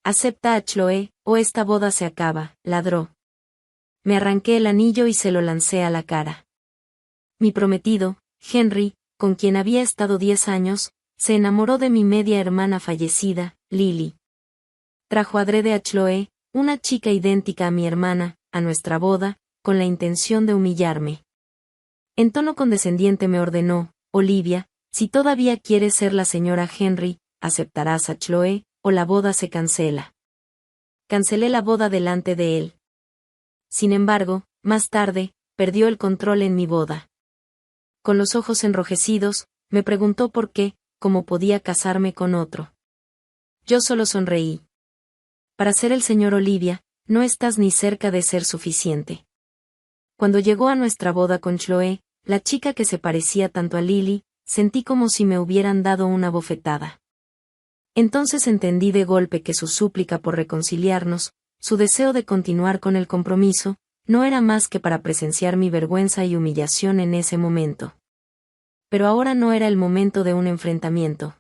Acepta a Chloe, o esta boda se acaba, ladró. Me arranqué el anillo y se lo lancé a la cara. Mi prometido, Henry, con quien había estado 10 años, se enamoró de mi media hermana fallecida, Lily. Trajo adrede a Chloe, una chica idéntica a mi hermana, a nuestra boda, con la intención de humillarme. En tono condescendiente me ordenó: Olivia, si todavía quieres ser la señora Henry, aceptarás a Chloe, o la boda se cancela. Cancelé la boda delante de él. Sin embargo, más tarde, perdió el control en mi boda. Con los ojos enrojecidos, me preguntó por qué, cómo podía casarme con otro. Yo solo sonreí. Para ser el señor Olivia, no estás ni cerca de ser suficiente. Cuando llegó a nuestra boda con Chloe, la chica que se parecía tanto a Lily, sentí como si me hubieran dado una bofetada. Entonces entendí de golpe que su súplica por reconciliarnos, su deseo de continuar con el compromiso, no era más que para presenciar mi vergüenza y humillación en ese momento. Pero ahora no era el momento de un enfrentamiento.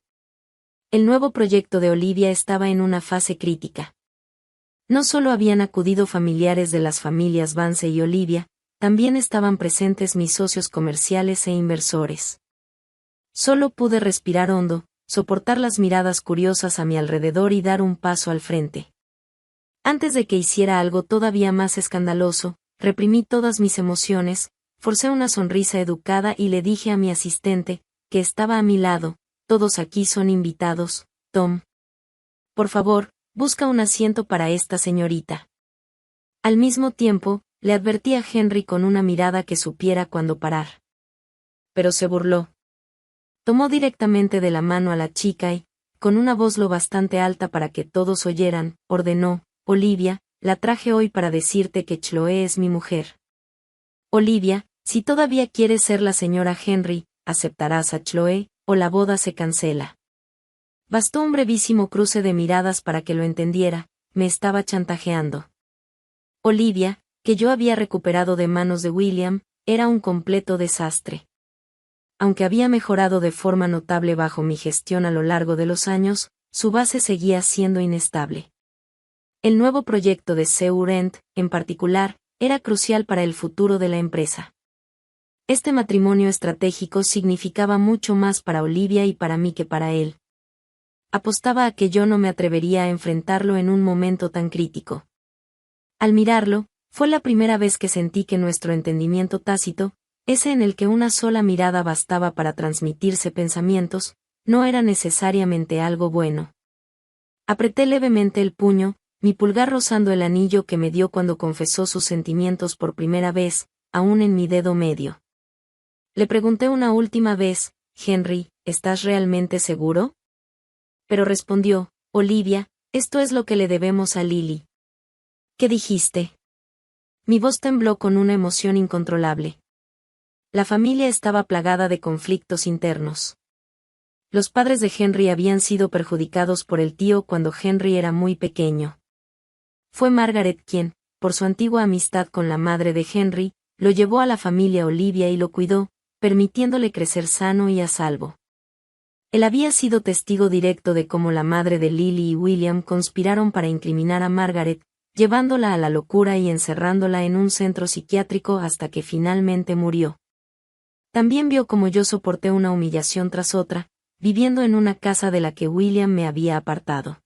El nuevo proyecto de Olivia estaba en una fase crítica. No solo habían acudido familiares de las familias Vance y Olivia, también estaban presentes mis socios comerciales e inversores. Solo pude respirar hondo, soportar las miradas curiosas a mi alrededor y dar un paso al frente. Antes de que hiciera algo todavía más escandaloso, reprimí todas mis emociones, forcé una sonrisa educada y le dije a mi asistente, que estaba a mi lado: todos aquí son invitados, Tom. Por favor, busca un asiento para esta señorita. Al mismo tiempo, le advertí a Henry con una mirada que supiera cuándo parar. Pero se burló. Tomó directamente de la mano a la chica y, con una voz lo bastante alta para que todos oyeran, ordenó: Olivia, la traje hoy para decirte que Chloe es mi mujer. Olivia, si todavía quieres ser la señora Henry, aceptarás a Chloe, o la boda se cancela. Bastó un brevísimo cruce de miradas para que lo entendiera, me estaba chantajeando. Olivia, que yo había recuperado de manos de William, era un completo desastre. Aunque había mejorado de forma notable bajo mi gestión a lo largo de los años, su base seguía siendo inestable. El nuevo proyecto de Seurent, en particular, era crucial para el futuro de la empresa. Este matrimonio estratégico significaba mucho más para Olivia y para mí que para él. Apostaba a que yo no me atrevería a enfrentarlo en un momento tan crítico. Al mirarlo, fue la primera vez que sentí que nuestro entendimiento tácito, ese en el que una sola mirada bastaba para transmitirse pensamientos, no era necesariamente algo bueno. Apreté levemente el puño, mi pulgar rozando el anillo que me dio cuando confesó sus sentimientos por primera vez, aún en mi dedo medio. Le pregunté una última vez: Henry, ¿estás realmente seguro? Pero respondió: Olivia, esto es lo que le debemos a Lily. ¿Qué dijiste? Mi voz tembló con una emoción incontrolable. La familia estaba plagada de conflictos internos. Los padres de Henry habían sido perjudicados por el tío cuando Henry era muy pequeño. Fue Margaret quien, por su antigua amistad con la madre de Henry, lo llevó a la familia Olivia y lo cuidó, permitiéndole crecer sano y a salvo. Él había sido testigo directo de cómo la madre de Lily y William conspiraron para incriminar a Margaret, llevándola a la locura y encerrándola en un centro psiquiátrico hasta que finalmente murió. También vio cómo yo soporté una humillación tras otra, viviendo en una casa de la que William me había apartado.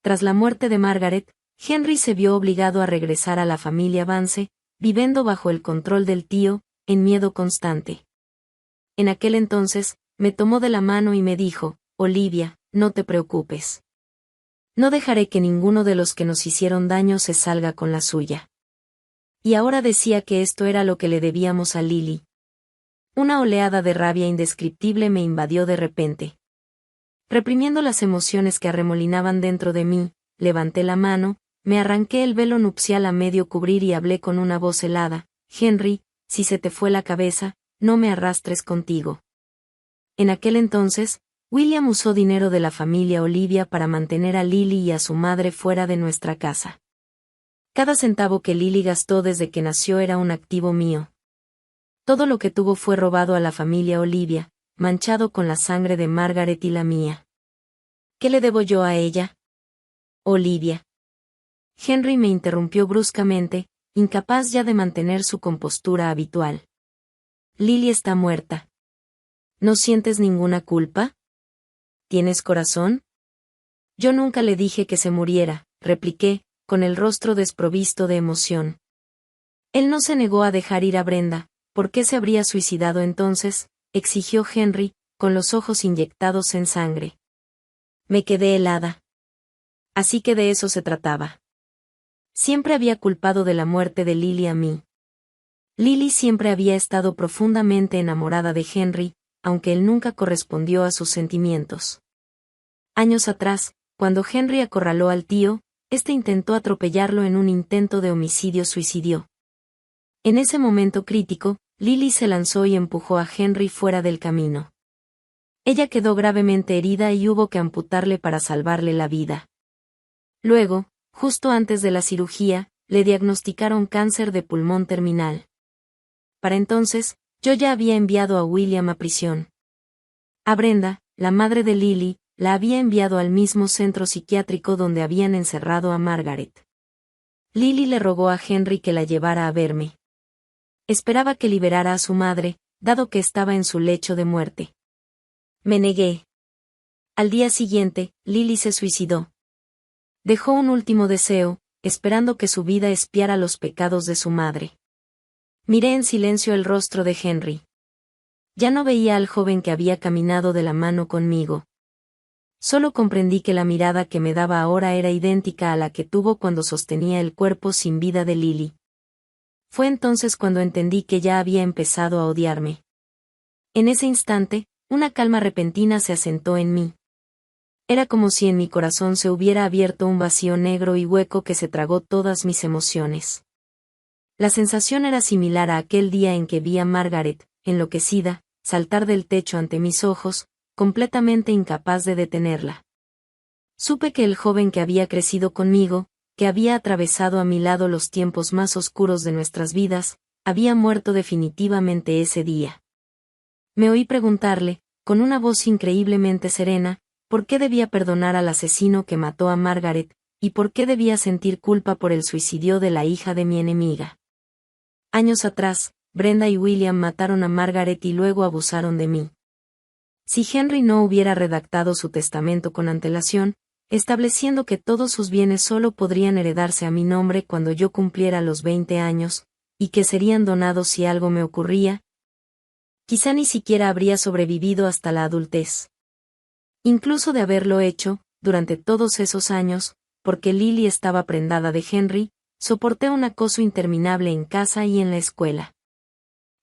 Tras la muerte de Margaret, Henry se vio obligado a regresar a la familia Vance, viviendo bajo el control del tío, en miedo constante. En aquel entonces, me tomó de la mano y me dijo: Olivia, no te preocupes. No dejaré que ninguno de los que nos hicieron daño se salga con la suya. Y ahora decía que esto era lo que le debíamos a Lily. Una oleada de rabia indescriptible me invadió de repente. Reprimiendo las emociones que arremolinaban dentro de mí, levanté la mano, me arranqué el velo nupcial a medio cubrir y hablé con una voz helada: Henry, si se te fue la cabeza, no me arrastres contigo. En aquel entonces, William usó dinero de la familia Olivia para mantener a Lily y a su madre fuera de nuestra casa. Cada centavo que Lily gastó desde que nació era un activo mío. Todo lo que tuvo fue robado a la familia Olivia, manchado con la sangre de Margaret y la mía. ¿Qué le debo yo a ella? Olivia. Henry me interrumpió bruscamente, incapaz ya de mantener su compostura habitual. Lily está muerta. ¿No sientes ninguna culpa? ¿Tienes corazón? Yo nunca le dije que se muriera, repliqué, con el rostro desprovisto de emoción. Él no se negó a dejar ir a Brenda. ¿Por qué se habría suicidado entonces?, exigió Henry, con los ojos inyectados en sangre. Me quedé helada. Así que de eso se trataba. Siempre había culpado de la muerte de Lily a mí. Lily siempre había estado profundamente enamorada de Henry, aunque él nunca correspondió a sus sentimientos. Años atrás, cuando Henry acorraló al tío, este intentó atropellarlo en un intento de homicidio-suicidio. En ese momento crítico, Lily se lanzó y empujó a Henry fuera del camino. Ella quedó gravemente herida y hubo que amputarle para salvarle la vida. Luego, justo antes de la cirugía, le diagnosticaron cáncer de pulmón terminal. Para entonces, yo ya había enviado a William a prisión. A Brenda, la madre de Lily, la había enviado al mismo centro psiquiátrico donde habían encerrado a Margaret. Lily le rogó a Henry que la llevara a verme. Esperaba que liberara a su madre, dado que estaba en su lecho de muerte. Me negué. Al día siguiente, Lily se suicidó. Dejó un último deseo, esperando que su vida expiara los pecados de su madre. Miré en silencio el rostro de Henry. Ya no veía al joven que había caminado de la mano conmigo. Solo comprendí que la mirada que me daba ahora era idéntica a la que tuvo cuando sostenía el cuerpo sin vida de Lily. Fue entonces cuando entendí que ya había empezado a odiarme. En ese instante, una calma repentina se asentó en mí. Era como si en mi corazón se hubiera abierto un vacío negro y hueco que se tragó todas mis emociones. La sensación era similar a aquel día en que vi a Margaret, enloquecida, saltar del techo ante mis ojos, completamente incapaz de detenerla. Supe que el joven que había crecido conmigo, que había atravesado a mi lado los tiempos más oscuros de nuestras vidas, había muerto definitivamente ese día. Me oí preguntarle, con una voz increíblemente serena, por qué debía perdonar al asesino que mató a Margaret, y por qué debía sentir culpa por el suicidio de la hija de mi enemiga. Años atrás, Brenda y William mataron a Margaret y luego abusaron de mí. Si Henry no hubiera redactado su testamento con antelación, estableciendo que todos sus bienes solo podrían heredarse a mi nombre cuando yo cumpliera los 20 años, y que serían donados si algo me ocurría, quizá ni siquiera habría sobrevivido hasta la adultez. Incluso de haberlo hecho, durante todos esos años, porque Lily estaba prendada de Henry, soporté un acoso interminable en casa y en la escuela.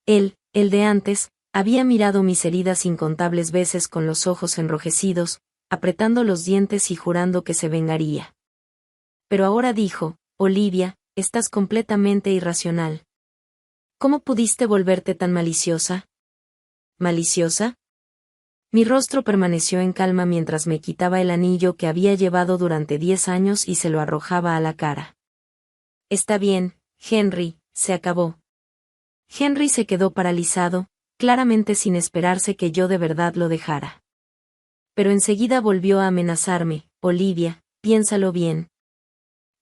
Él, el de antes, había mirado mis heridas incontables veces con los ojos enrojecidos, apretando los dientes y jurando que se vengaría. Pero ahora dijo, Olivia, estás completamente irracional. ¿Cómo pudiste volverte tan maliciosa? ¿Maliciosa? Mi rostro permaneció en calma mientras me quitaba el anillo que había llevado durante 10 años y se lo arrojaba a la cara. Está bien, Henry, se acabó. Henry se quedó paralizado, claramente sin esperarse que yo de verdad lo dejara. Pero enseguida volvió a amenazarme, Olivia, piénsalo bien.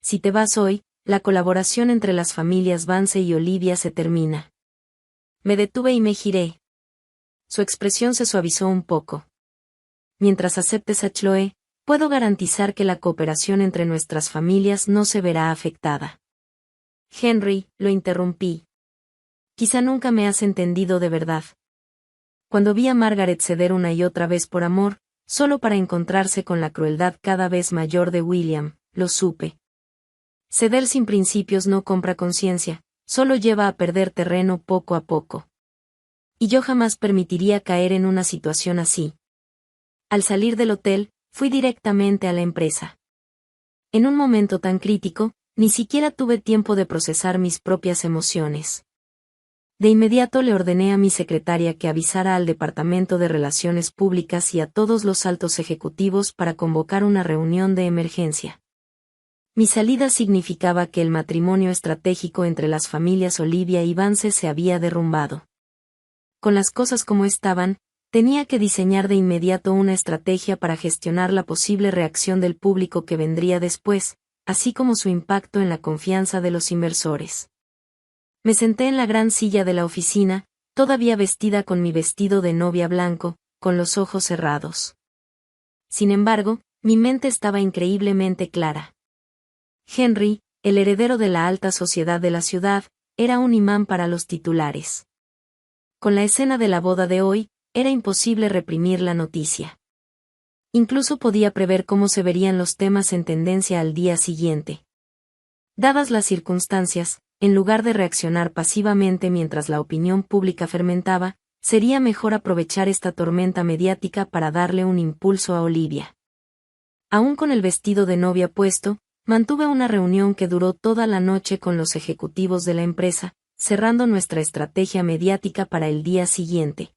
Si te vas hoy, la colaboración entre las familias Vance y Olivia se termina. Me detuve y me giré. Su expresión se suavizó un poco. Mientras aceptes a Chloe, puedo garantizar que la cooperación entre nuestras familias no se verá afectada. Henry, lo interrumpí. Quizá nunca me has entendido de verdad. Cuando vi a Margaret ceder una y otra vez por amor, solo para encontrarse con la crueldad cada vez mayor de William, lo supe. Ceder sin principios no compra conciencia, solo lleva a perder terreno poco a poco. Y yo jamás permitiría caer en una situación así. Al salir del hotel, fui directamente a la empresa. En un momento tan crítico, ni siquiera tuve tiempo de procesar mis propias emociones. De inmediato le ordené a mi secretaria que avisara al Departamento de Relaciones Públicas y a todos los altos ejecutivos para convocar una reunión de emergencia. Mi salida significaba que el matrimonio estratégico entre las familias Olivia y Vance se había derrumbado. Con las cosas como estaban, Tenía que diseñar de inmediato una estrategia para gestionar la posible reacción del público que vendría después, así como su impacto en la confianza de los inversores. Me senté en la gran silla de la oficina, todavía vestida con mi vestido de novia blanco, con los ojos cerrados. Sin embargo, mi mente estaba increíblemente clara. Henry, el heredero de la alta sociedad de la ciudad, era un imán para los titulares. Con la escena de la boda de hoy, era imposible reprimir la noticia. Incluso podía prever cómo se verían los temas en tendencia al día siguiente. Dadas las circunstancias, en lugar de reaccionar pasivamente mientras la opinión pública fermentaba, sería mejor aprovechar esta tormenta mediática para darle un impulso a Olivia. Aún con el vestido de novia puesto, mantuve una reunión que duró toda la noche con los ejecutivos de la empresa, cerrando nuestra estrategia mediática para el día siguiente.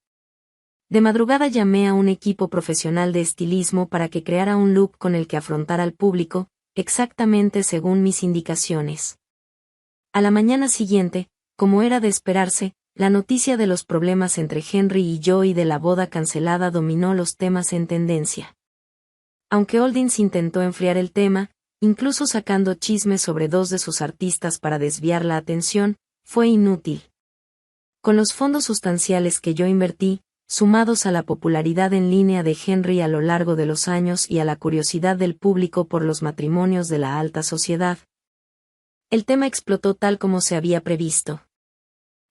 De madrugada llamé a un equipo profesional de estilismo para que creara un look con el que afrontara al público, exactamente según mis indicaciones. A la mañana siguiente, como era de esperarse, la noticia de los problemas entre Henry y yo y de la boda cancelada dominó los temas en tendencia. Aunque Oldins intentó enfriar el tema, incluso sacando chismes sobre dos de sus artistas para desviar la atención, fue inútil. Con los fondos sustanciales que yo invertí, sumados a la popularidad en línea de Henry a lo largo de los años y a la curiosidad del público por los matrimonios de la alta sociedad, el tema explotó tal como se había previsto.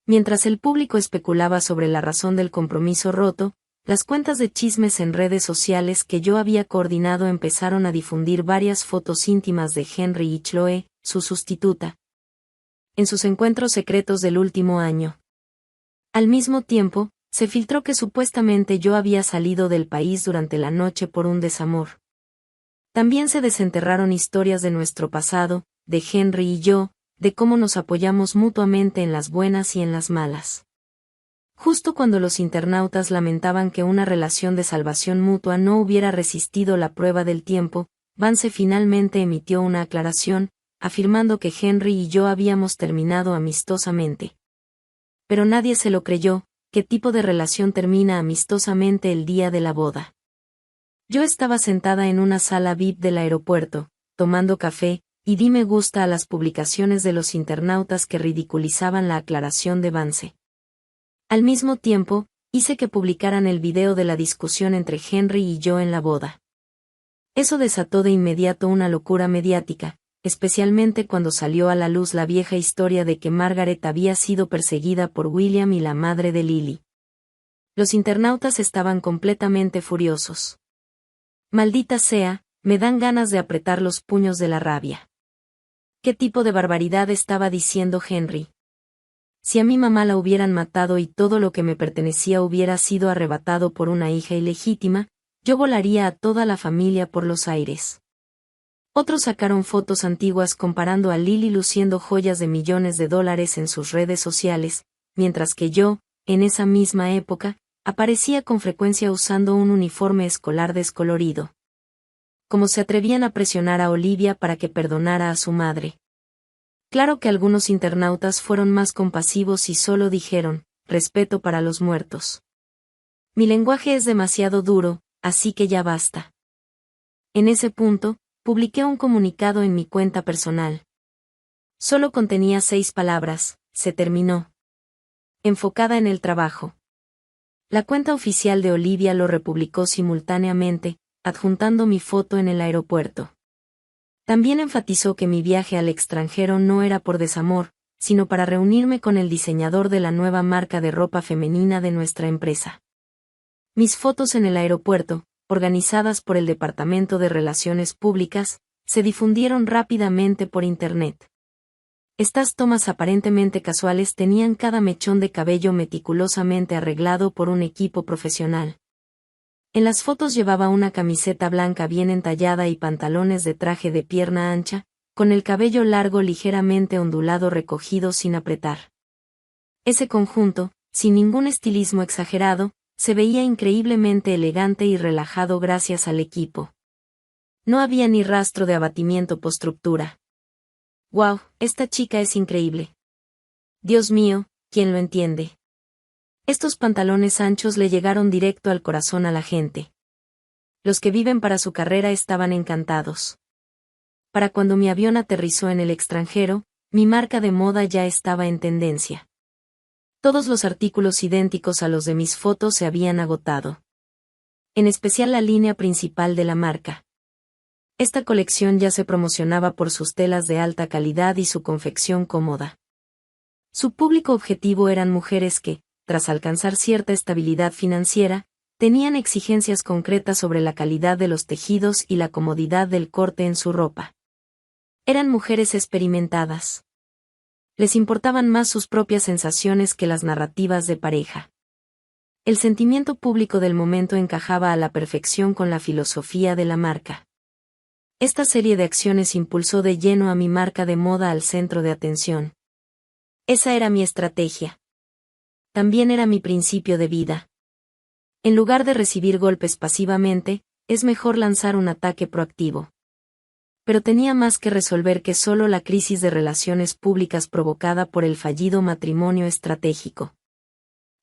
Mientras el público especulaba sobre la razón del compromiso roto, las cuentas de chismes en redes sociales que yo había coordinado empezaron a difundir varias fotos íntimas de Henry y Chloe, su sustituta, en sus encuentros secretos del último año. Al mismo tiempo, se filtró que supuestamente yo había salido del país durante la noche por un desamor. También se desenterraron historias de nuestro pasado, de Henry y yo, de cómo nos apoyamos mutuamente en las buenas y en las malas. Justo cuando los internautas lamentaban que una relación de salvación mutua no hubiera resistido la prueba del tiempo, Vance finalmente emitió una aclaración, afirmando que Henry y yo habíamos terminado amistosamente. Pero nadie se lo creyó. ¿Qué tipo de relación termina amistosamente el día de la boda? Yo estaba sentada en una sala VIP del aeropuerto, tomando café, y di me gusta a las publicaciones de los internautas que ridiculizaban la aclaración de Vance. Al mismo tiempo, hice que publicaran el video de la discusión entre Henry y yo en la boda. Eso desató de inmediato una locura mediática, especialmente cuando salió a la luz la vieja historia de que Margaret había sido perseguida por William y la madre de Lily. Los internautas estaban completamente furiosos. Maldita sea, me dan ganas de apretar los puños de la rabia. ¿Qué tipo de barbaridad estaba diciendo Henry? Si a mi mamá la hubieran matado y todo lo que me pertenecía hubiera sido arrebatado por una hija ilegítima, yo volaría a toda la familia por los aires. Otros sacaron fotos antiguas comparando a Lily luciendo joyas de millones de dólares en sus redes sociales, mientras que yo, en esa misma época, aparecía con frecuencia usando un uniforme escolar descolorido. ¿Cómo se atrevían a presionar a Olivia para que perdonara a su madre? Claro que algunos internautas fueron más compasivos y solo dijeron, respeto para los muertos. Mi lenguaje es demasiado duro, así que ya basta. En ese punto, publiqué un comunicado en mi cuenta personal. Solo contenía 6 palabras, se terminó. Enfocada en el trabajo. La cuenta oficial de Olivia lo republicó simultáneamente, adjuntando mi foto en el aeropuerto. También enfatizó que mi viaje al extranjero no era por desamor, sino para reunirme con el diseñador de la nueva marca de ropa femenina de nuestra empresa. Mis fotos en el aeropuerto, organizadas por el Departamento de Relaciones Públicas, se difundieron rápidamente por Internet. Estas tomas aparentemente casuales tenían cada mechón de cabello meticulosamente arreglado por un equipo profesional. En las fotos llevaba una camiseta blanca bien entallada y pantalones de traje de pierna ancha, con el cabello largo ligeramente ondulado recogido sin apretar. Ese conjunto, sin ningún estilismo exagerado, se veía increíblemente elegante y relajado gracias al equipo. No había ni rastro de abatimiento post-ruptura. ¡Wow! Esta chica es increíble. Dios mío, ¿quién lo entiende? Estos pantalones anchos le llegaron directo al corazón a la gente. Los que viven para su carrera estaban encantados. Para cuando mi avión aterrizó en el extranjero, mi marca de moda ya estaba en tendencia. Todos los artículos idénticos a los de mis fotos se habían agotado. En especial la línea principal de la marca. Esta colección ya se promocionaba por sus telas de alta calidad y su confección cómoda. Su público objetivo eran mujeres que, tras alcanzar cierta estabilidad financiera, tenían exigencias concretas sobre la calidad de los tejidos y la comodidad del corte en su ropa. Eran mujeres experimentadas. Les importaban más sus propias sensaciones que las narrativas de pareja. El sentimiento público del momento encajaba a la perfección con la filosofía de la marca. Esta serie de acciones impulsó de lleno a mi marca de moda al centro de atención. Esa era mi estrategia. También era mi principio de vida. En lugar de recibir golpes pasivamente, es mejor lanzar un ataque proactivo. Pero tenía más que resolver que solo la crisis de relaciones públicas provocada por el fallido matrimonio estratégico.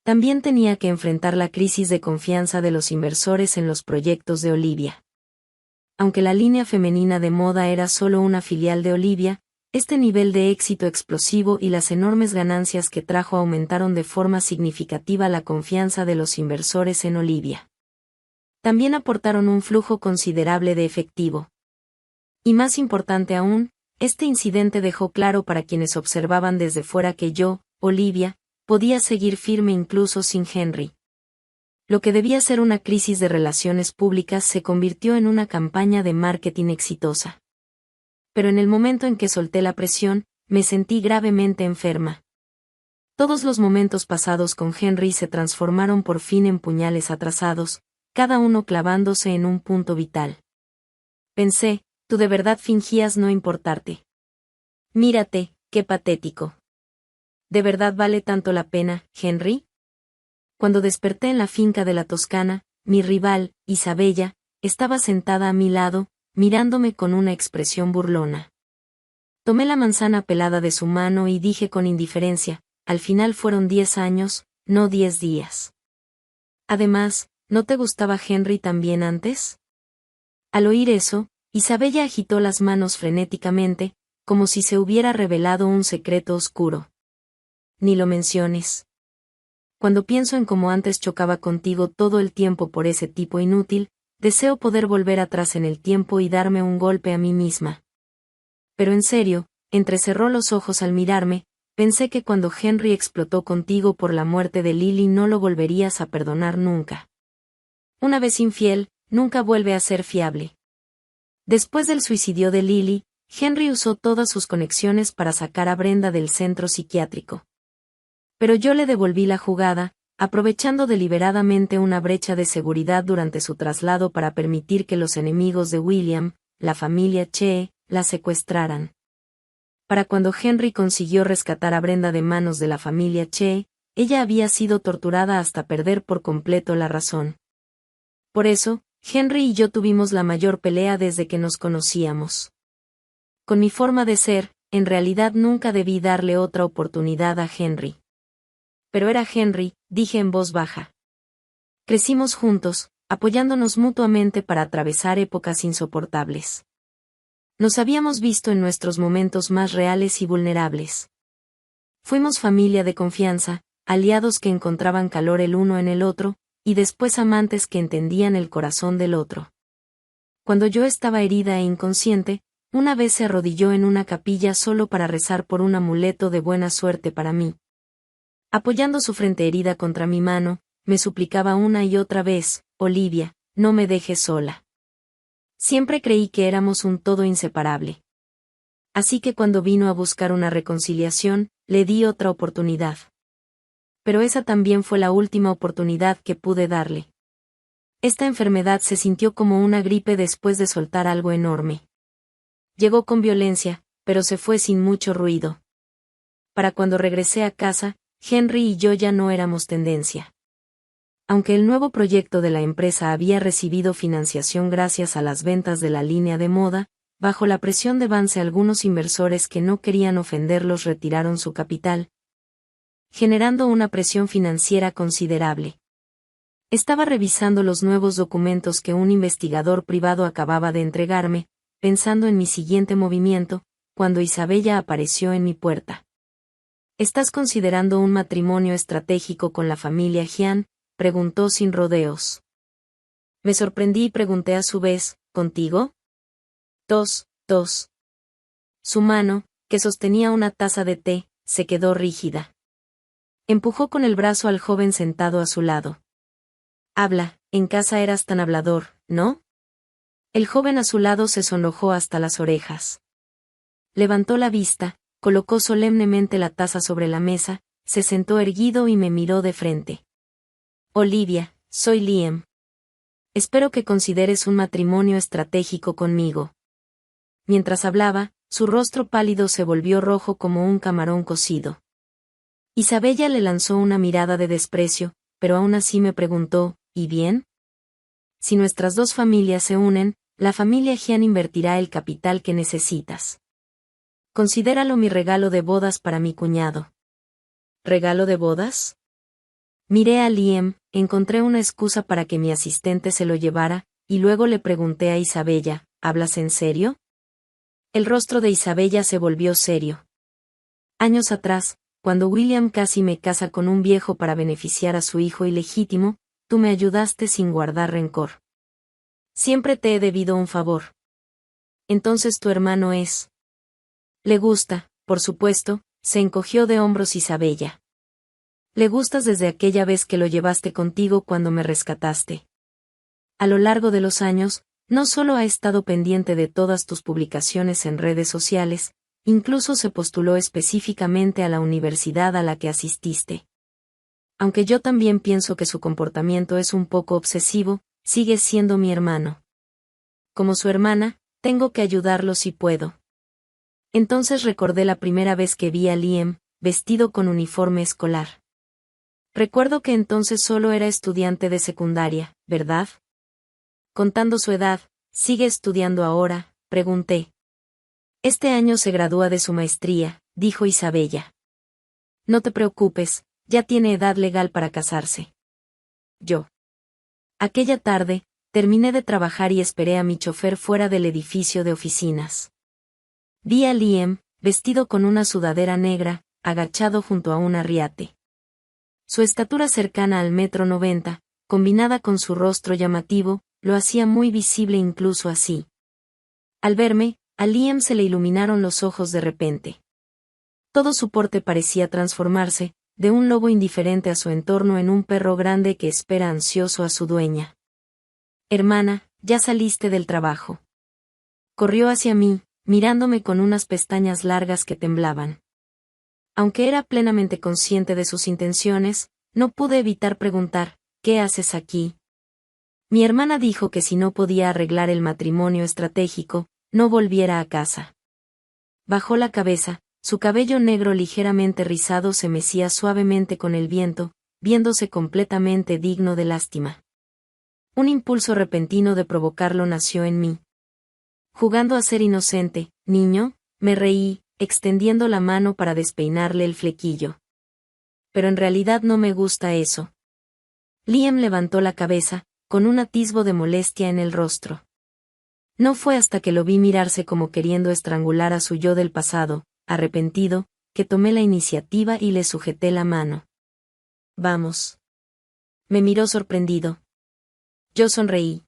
También tenía que enfrentar la crisis de confianza de los inversores en los proyectos de Olivia. Aunque la línea femenina de moda era solo una filial de Olivia, este nivel de éxito explosivo y las enormes ganancias que trajo aumentaron de forma significativa la confianza de los inversores en Olivia. También aportaron un flujo considerable de efectivo. Y más importante aún, este incidente dejó claro para quienes observaban desde fuera que yo, Olivia, podía seguir firme incluso sin Henry. Lo que debía ser una crisis de relaciones públicas se convirtió en una campaña de marketing exitosa. Pero en el momento en que solté la presión, me sentí gravemente enferma. Todos los momentos pasados con Henry se transformaron por fin en puñales atrasados, cada uno clavándose en un punto vital. Pensé, tú de verdad fingías no importarte. Mírate, qué patético. ¿De verdad vale tanto la pena, Henry? Cuando desperté en la finca de la Toscana, mi rival, Isabella, estaba sentada a mi lado, mirándome con una expresión burlona. Tomé la manzana pelada de su mano y dije con indiferencia, al final fueron 10 años, no 10 días. Además, ¿no te gustaba Henry también antes? Al oír eso, Isabella agitó las manos frenéticamente, como si se hubiera revelado un secreto oscuro. Ni lo menciones. Cuando pienso en cómo antes chocaba contigo todo el tiempo por ese tipo inútil, deseo poder volver atrás en el tiempo y darme un golpe a mí misma. Pero en serio, entrecerró los ojos al mirarme, pensé que cuando Henry explotó contigo por la muerte de Lily no lo volverías a perdonar nunca. Una vez infiel, nunca vuelve a ser fiable. Después del suicidio de Lily, Henry usó todas sus conexiones para sacar a Brenda del centro psiquiátrico. Pero yo le devolví la jugada, aprovechando deliberadamente una brecha de seguridad durante su traslado para permitir que los enemigos de William, la familia Che, la secuestraran. Para cuando Henry consiguió rescatar a Brenda de manos de la familia Che, ella había sido torturada hasta perder por completo la razón. Por eso, Henry y yo tuvimos la mayor pelea desde que nos conocíamos. Con mi forma de ser, en realidad nunca debí darle otra oportunidad a Henry. Pero era Henry, dije en voz baja. Crecimos juntos, apoyándonos mutuamente para atravesar épocas insoportables. Nos habíamos visto en nuestros momentos más reales y vulnerables. Fuimos familia de confianza, aliados que encontraban calor el uno en el otro, y después amantes que entendían el corazón del otro. Cuando yo estaba herida e inconsciente, una vez se arrodilló en una capilla solo para rezar por un amuleto de buena suerte para mí. Apoyando su frente herida contra mi mano, me suplicaba una y otra vez, Olivia, no me dejes sola. Siempre creí que éramos un todo inseparable. Así que cuando vino a buscar una reconciliación, le di otra oportunidad. Pero esa también fue la última oportunidad que pude darle. Esta enfermedad se sintió como una gripe después de soltar algo enorme. Llegó con violencia, pero se fue sin mucho ruido. Para cuando regresé a casa, Henry y yo ya no éramos tendencia. Aunque el nuevo proyecto de la empresa había recibido financiación gracias a las ventas de la línea de moda, bajo la presión de Vance algunos inversores que no querían ofenderlos retiraron su capital. generando una presión financiera considerable. Estaba revisando los nuevos documentos que un investigador privado acababa de entregarme, pensando en mi siguiente movimiento, cuando Isabella apareció en mi puerta. ¿Estás considerando un matrimonio estratégico con la familia Jian?, preguntó sin rodeos. Me sorprendí y pregunté a su vez, ¿contigo? Tos. Su mano, que sostenía una taza de té, se quedó rígida. Empujó con el brazo al joven sentado a su lado. Habla, en casa eras tan hablador, ¿no? El joven a su lado se sonrojó hasta las orejas. Levantó la vista, colocó solemnemente la taza sobre la mesa, se sentó erguido y me miró de frente. Olivia, soy Liam. Espero que consideres un matrimonio estratégico conmigo. Mientras hablaba, su rostro pálido se volvió rojo como un camarón cocido. Isabella le lanzó una mirada de desprecio, pero aún así me preguntó, ¿y bien? Si nuestras dos familias se unen, la familia Jian invertirá el capital que necesitas. Considéralo mi regalo de bodas para mi cuñado. ¿Regalo de bodas? Miré a Liam, encontré una excusa para que mi asistente se lo llevara, y luego le pregunté a Isabella, ¿hablas en serio? El rostro de Isabella se volvió serio. Años atrás, cuando William casi me casa con un viejo para beneficiar a su hijo ilegítimo, tú me ayudaste sin guardar rencor. Siempre te he debido un favor. Entonces tu hermano es... Le gusta, por supuesto, se encogió de hombros Isabella. Le gustas desde aquella vez que lo llevaste contigo cuando me rescataste. A lo largo de los años, no solo ha estado pendiente de todas tus publicaciones en redes sociales, incluso se postuló específicamente a la universidad a la que asististe. Aunque yo también pienso que su comportamiento es un poco obsesivo, sigue siendo mi hermano. Como su hermana, tengo que ayudarlo si puedo. Entonces recordé la primera vez que vi a Liam, vestido con uniforme escolar. Recuerdo que entonces solo era estudiante de secundaria, ¿verdad? Contando su edad, ¿sigue estudiando ahora?, pregunté. Este año se gradúa de su maestría, dijo Isabella. No te preocupes, ya tiene edad legal para casarse. Yo. Aquella tarde, terminé de trabajar y esperé a mi chofer fuera del edificio de oficinas. Vi a Liam, vestido con una sudadera negra, agachado junto a un arriate. Su estatura cercana al 1,90 m, combinada con su rostro llamativo, lo hacía muy visible incluso así. Al verme, a Liam se le iluminaron los ojos de repente. Todo su porte parecía transformarse, de un lobo indiferente a su entorno en un perro grande que espera ansioso a su dueña. Hermana, ya saliste del trabajo. Corrió hacia mí, mirándome con unas pestañas largas que temblaban. Aunque era plenamente consciente de sus intenciones, no pude evitar preguntar, ¿qué haces aquí? Mi hermana dijo que si no podía arreglar el matrimonio estratégico, no volviera a casa. Bajó la cabeza, su cabello negro ligeramente rizado se mecía suavemente con el viento, viéndose completamente digno de lástima. Un impulso repentino de provocarlo nació en mí. Jugando a ser inocente, niño, me reí, extendiendo la mano para despeinarle el flequillo. Pero en realidad no me gusta eso. Liam levantó la cabeza, con un atisbo de molestia en el rostro. No fue hasta que lo vi mirarse como queriendo estrangular a su yo del pasado, arrepentido, que tomé la iniciativa y le sujeté la mano. Vamos. Me miró sorprendido. Yo sonreí.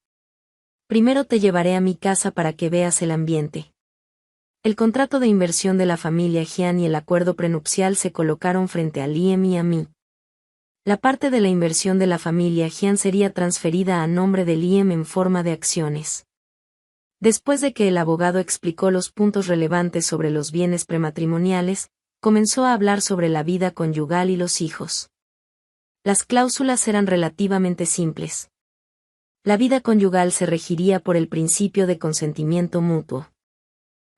Primero te llevaré a mi casa para que veas el ambiente. El contrato de inversión de la familia Jian y el acuerdo prenupcial se colocaron frente a Liam y a mí. La parte de la inversión de la familia Jian sería transferida a nombre de Liam en forma de acciones. Después de que el abogado explicó los puntos relevantes sobre los bienes prematrimoniales, comenzó a hablar sobre la vida conyugal y los hijos. Las cláusulas eran relativamente simples. La vida conyugal se regiría por el principio de consentimiento mutuo.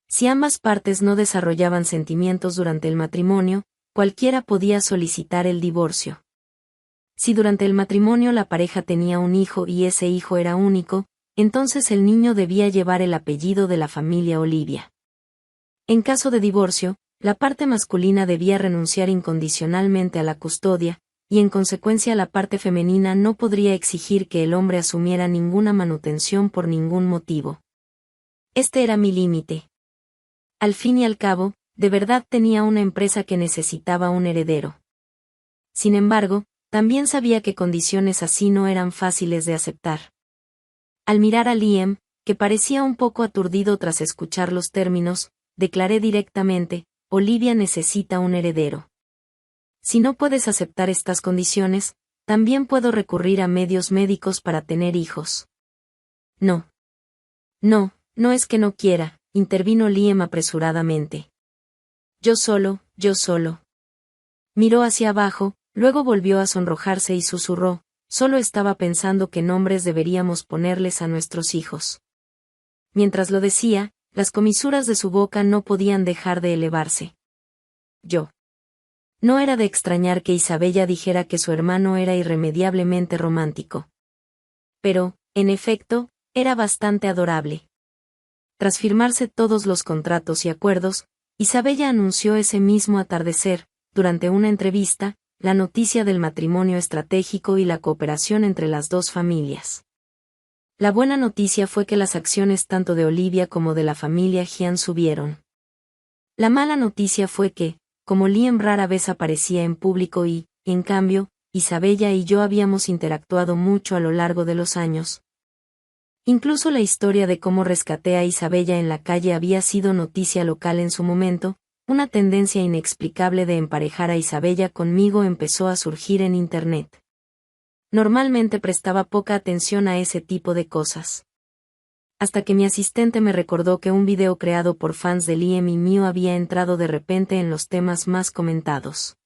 Si ambas partes no desarrollaban sentimientos durante el matrimonio, cualquiera podía solicitar el divorcio. Si durante el matrimonio la pareja tenía un hijo y ese hijo era único, entonces el niño debía llevar el apellido de la familia Olivia. En caso de divorcio, La parte masculina debía renunciar incondicionalmente a la custodia, y en consecuencia la parte femenina no podría exigir que el hombre asumiera ninguna manutención por ningún motivo. Este era mi límite. Al fin y al cabo, de verdad tenía una empresa que necesitaba un heredero. Sin embargo, también sabía que condiciones así no eran fáciles de aceptar. Al mirar a Liam, que parecía un poco aturdido tras escuchar los términos, declaré directamente: Olivia necesita un heredero. Si no puedes aceptar estas condiciones, también puedo recurrir a medios médicos para tener hijos. No. No, no es que no quiera, intervino Liam apresuradamente. Yo solo. Miró hacia abajo, luego volvió a sonrojarse y susurró: solo estaba pensando qué nombres deberíamos ponerles a nuestros hijos. Mientras lo decía, las comisuras de su boca no podían dejar de elevarse. Yo. No era de extrañar que Isabella dijera que su hermano era irremediablemente romántico. Pero, en efecto, era bastante adorable. Tras firmarse todos los contratos y acuerdos, Isabella anunció ese mismo atardecer, durante una entrevista, la noticia del matrimonio estratégico y la cooperación entre las dos familias. La buena noticia fue que las acciones tanto de Olivia como de la familia Gian subieron. La mala noticia fue que, como Liam rara vez aparecía en público y, en cambio, Isabella y yo habíamos interactuado mucho a lo largo de los años. Incluso la historia de cómo rescaté a Isabella en la calle había sido noticia local en su momento. Una tendencia inexplicable de emparejar a Isabella conmigo empezó a surgir en Internet. Normalmente prestaba poca atención a ese tipo de cosas. Hasta que mi asistente me recordó que un video creado por fans de Liam y mío había entrado de repente en los temas más comentados.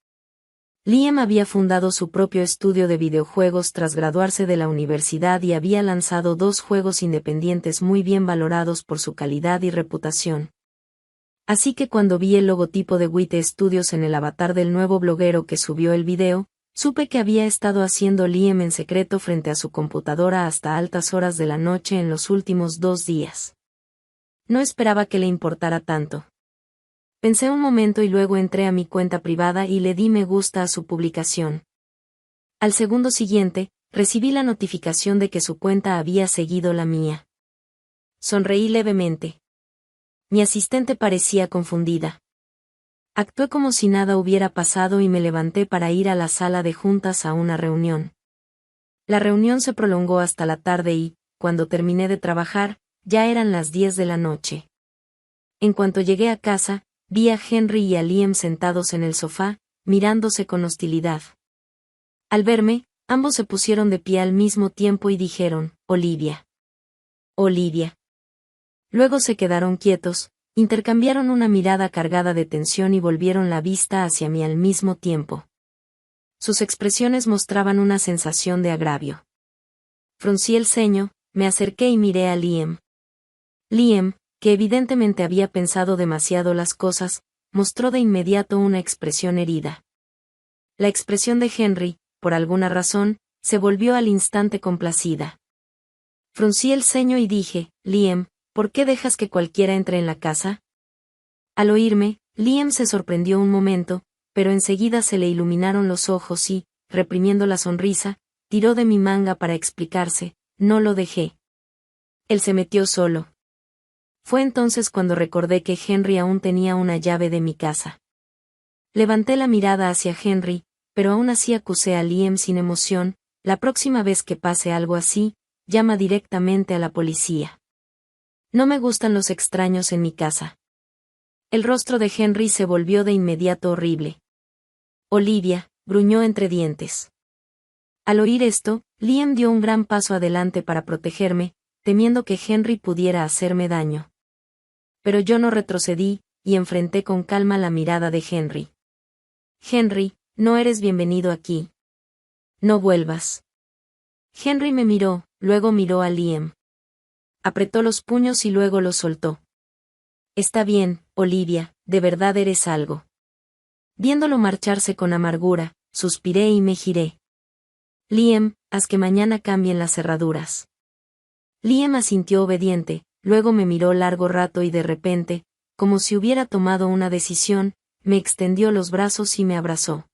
Liam había fundado su propio estudio de videojuegos tras graduarse de la universidad y había lanzado 2 juegos independientes muy bien valorados por su calidad y reputación. Así que cuando vi el logotipo de Wite Studios en el avatar del nuevo bloguero que subió el video, supe que había estado haciendo Liam en secreto frente a su computadora hasta altas horas de la noche en los últimos 2 días. No esperaba que le importara tanto. Pensé un momento y luego entré a mi cuenta privada y le di me gusta a su publicación. Al segundo siguiente, recibí la notificación de que su cuenta había seguido la mía. Sonreí levemente. Mi asistente parecía confundida. Actué como si nada hubiera pasado y me levanté para ir a la sala de juntas a una reunión. La reunión se prolongó hasta la tarde y, cuando terminé de trabajar, ya eran las 10 de la noche. En cuanto llegué a casa, vi a Henry y a Liam sentados en el sofá, mirándose con hostilidad. Al verme, ambos se pusieron de pie al mismo tiempo y dijeron: Olivia. Olivia. Luego se quedaron quietos, intercambiaron una mirada cargada de tensión y volvieron la vista hacia mí al mismo tiempo. Sus expresiones mostraban una sensación de agravio. Fruncí el ceño, me acerqué y miré a Liam. Liam, que evidentemente había pensado demasiado las cosas, mostró de inmediato una expresión herida. La expresión de Henry, por alguna razón, se volvió al instante complacida. Fruncí el ceño y dije: Liam, ¿por qué dejas que cualquiera entre en la casa? Al oírme, Liam se sorprendió un momento, pero enseguida se le iluminaron los ojos y, reprimiendo la sonrisa, tiró de mi manga para explicarse: no lo dejé. Él se metió solo. Fue entonces cuando recordé que Henry aún tenía una llave de mi casa. Levanté la mirada hacia Henry, pero aún así acusé a Liam sin emoción: la próxima vez que pase algo así, llama directamente a la policía. No me gustan los extraños en mi casa. El rostro de Henry se volvió de inmediato horrible. Olivia, gruñó entre dientes. Al oír esto, Liam dio un gran paso adelante para protegerme, temiendo que Henry pudiera hacerme daño. Pero yo no retrocedí, y enfrenté con calma la mirada de Henry. Henry, no eres bienvenido aquí. No vuelvas. Henry me miró, luego miró a Liam. Apretó los puños y luego los soltó. Está bien, Olivia, de verdad eres algo. Viéndolo marcharse con amargura, suspiré y me giré. Liam, haz que mañana cambien las cerraduras. Liam asintió obediente, luego me miró largo rato y de repente, como si hubiera tomado una decisión, me extendió los brazos y me abrazó.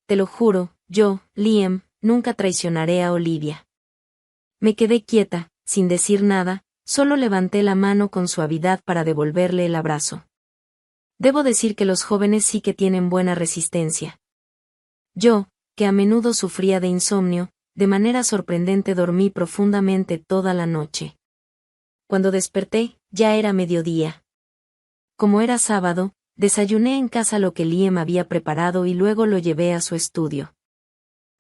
Te lo juro, yo, Liam, nunca traicionaré a Olivia. Me quedé quieta, sin decir nada, solo levanté la mano con suavidad para devolverle el abrazo. Debo decir que los jóvenes sí que tienen buena resistencia. Yo, que a menudo sufría de insomnio, de manera sorprendente dormí profundamente toda la noche. Cuando desperté, ya era mediodía. Como era sábado, desayuné en casa lo que Liam había preparado y luego lo llevé a su estudio.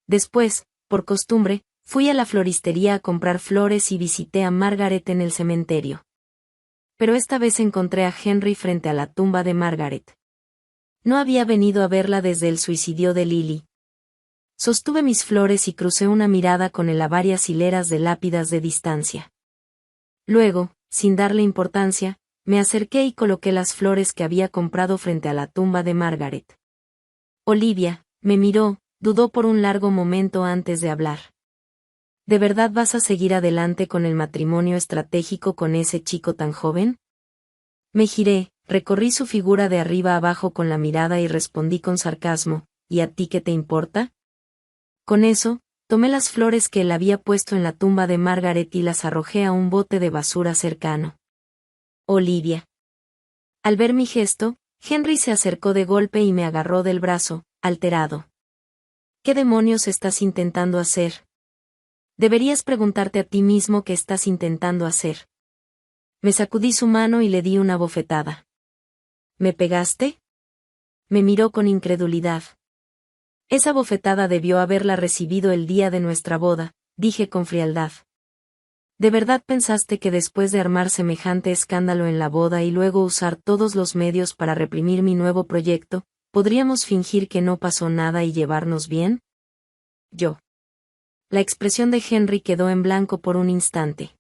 Después, por costumbre, fui a la floristería a comprar flores y visité a Margaret en el cementerio. Pero esta vez encontré a Henry frente a la tumba de Margaret. No había venido a verla desde el suicidio de Lily. Sostuve mis flores y crucé una mirada con él a varias hileras de lápidas de distancia. Luego, sin darle importancia, me acerqué y coloqué las flores que había comprado frente a la tumba de Margaret. Olivia, me miró, dudó por un largo momento antes de hablar. ¿De verdad vas a seguir adelante con el matrimonio estratégico con ese chico tan joven? Me giré, recorrí su figura de arriba abajo con la mirada y respondí con sarcasmo, ¿y a ti qué te importa? Con eso, tomé las flores que él había puesto en la tumba de Margaret y las arrojé a un bote de basura cercano. Olivia. Al ver mi gesto, Henry se acercó de golpe y me agarró del brazo, alterado. ¿Qué demonios estás intentando hacer? Deberías preguntarte a ti mismo qué estás intentando hacer. Me sacudí su mano y le di una bofetada. ¿Me pegaste? Me miró con incredulidad. Esa bofetada debió haberla recibido el día de nuestra boda, dije con frialdad. ¿De verdad pensaste que después de armar semejante escándalo en la boda y luego usar todos los medios para reprimir mi nuevo proyecto, podríamos fingir que no pasó nada y llevarnos bien? Yo. La expresión de Henry quedó en blanco por un instante.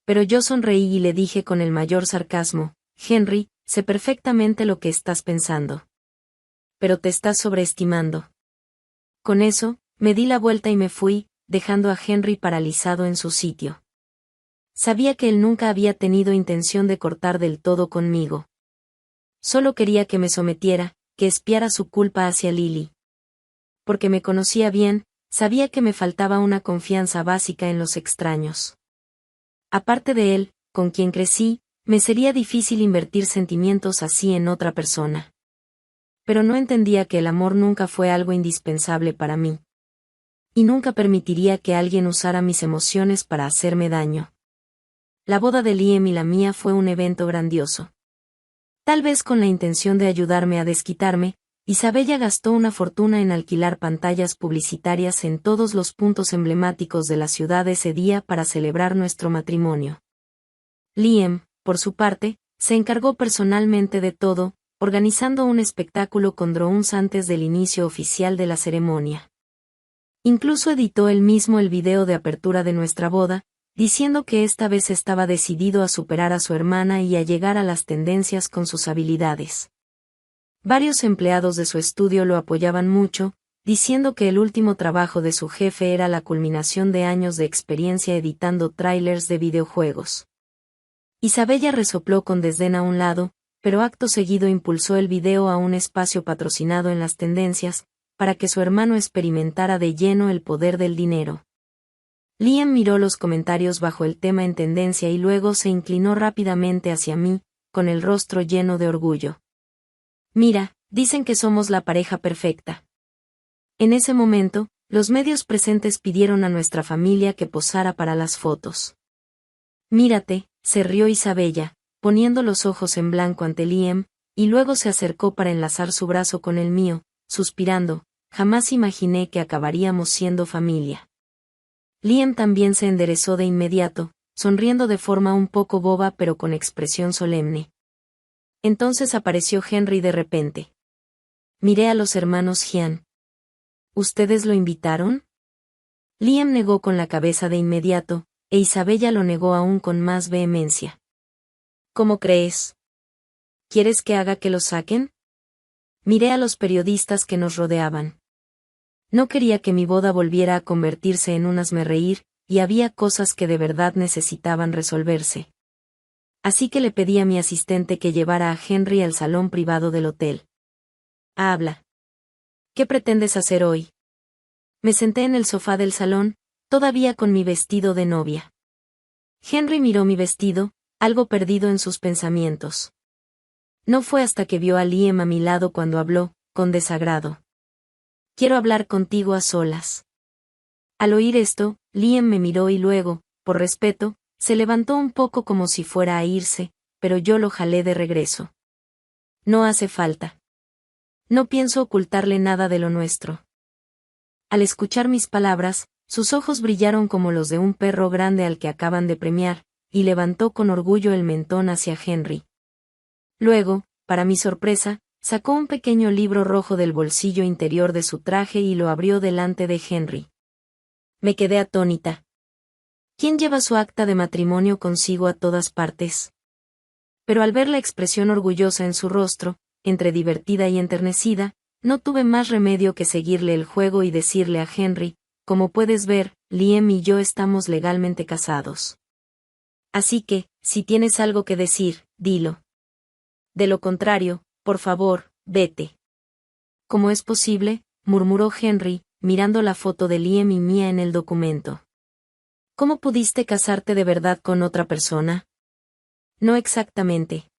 Pero yo sonreí y le dije con el mayor sarcasmo, Henry, sé perfectamente lo que estás pensando. Pero te estás sobreestimando. Con eso, me di la vuelta y me fui, dejando a Henry paralizado en su sitio. Sabía que él nunca había tenido intención de cortar del todo conmigo. Solo quería que me sometiera, que espiara su culpa hacia Lily. Porque me conocía bien, sabía que me faltaba una confianza básica en los extraños. Aparte de él, con quien crecí, me sería difícil invertir sentimientos así en otra persona. Pero no entendía que el amor nunca fue algo indispensable para mí. Y nunca permitiría que alguien usara mis emociones para hacerme daño. La boda de Liam y la mía fue un evento grandioso. Tal vez con la intención de ayudarme a desquitarme, Isabella gastó una fortuna en alquilar pantallas publicitarias en todos los puntos emblemáticos de la ciudad ese día para celebrar nuestro matrimonio. Liam, por su parte, se encargó personalmente de todo, organizando un espectáculo con drones antes del inicio oficial de la ceremonia. Incluso editó él mismo el video de apertura de nuestra boda, diciendo que esta vez estaba decidido a superar a su hermana y a llegar a las tendencias con sus habilidades. Varios empleados de su estudio lo apoyaban mucho, diciendo que el último trabajo de su jefe era la culminación de años de experiencia editando tráilers de videojuegos. Isabella resopló con desdén a un lado, pero acto seguido impulsó el video a un espacio patrocinado en las tendencias, para que su hermano experimentara de lleno el poder del dinero. Liam miró los comentarios bajo el tema en tendencia y luego se inclinó rápidamente hacia mí, con el rostro lleno de orgullo. Mira, dicen que somos la pareja perfecta. En ese momento, los medios presentes pidieron a nuestra familia que posara para las fotos. Mírate, se rió Isabella, poniendo los ojos en blanco ante Liam, y luego se acercó para enlazar su brazo con el mío, suspirando, jamás imaginé que acabaríamos siendo familia. Liam también se enderezó de inmediato, sonriendo de forma un poco boba pero con expresión solemne. Entonces apareció Henry de repente. Miré a los hermanos Gian. ¿Ustedes lo invitaron? Liam negó con la cabeza de inmediato, e Isabella lo negó aún con más vehemencia. ¿Cómo crees? ¿Quieres que haga que lo saquen? Miré a los periodistas que nos rodeaban. No quería que mi boda volviera a convertirse en un hazmerreír, y había cosas que de verdad necesitaban resolverse. Así que le pedí a mi asistente que llevara a Henry al salón privado del hotel. Habla. ¿Qué pretendes hacer hoy? Me senté en el sofá del salón, todavía con mi vestido de novia. Henry miró mi vestido, algo perdido en sus pensamientos. No fue hasta que vio a Liam a mi lado cuando habló, con desagrado. Quiero hablar contigo a solas. Al oír esto, Liam me miró y luego, por respeto, se levantó un poco como si fuera a irse, pero yo lo jalé de regreso. No hace falta. No pienso ocultarle nada de lo nuestro. Al escuchar mis palabras, sus ojos brillaron como los de un perro grande al que acaban de premiar, y levantó con orgullo el mentón hacia Henry. Luego, para mi sorpresa, sacó un pequeño libro rojo del bolsillo interior de su traje y lo abrió delante de Henry. Me quedé atónita. ¿Quién lleva su acta de matrimonio consigo a todas partes? Pero al ver la expresión orgullosa en su rostro, entre divertida y enternecida, no tuve más remedio que seguirle el juego y decirle a Henry, como puedes ver, Liam y yo estamos legalmente casados. Así que, si tienes algo que decir, dilo. De lo contrario, por favor, vete. ¿Cómo es posible?, murmuró Henry, mirando la foto de Liam y mía en el documento. ¿Cómo pudiste casarte de verdad con otra persona? No exactamente.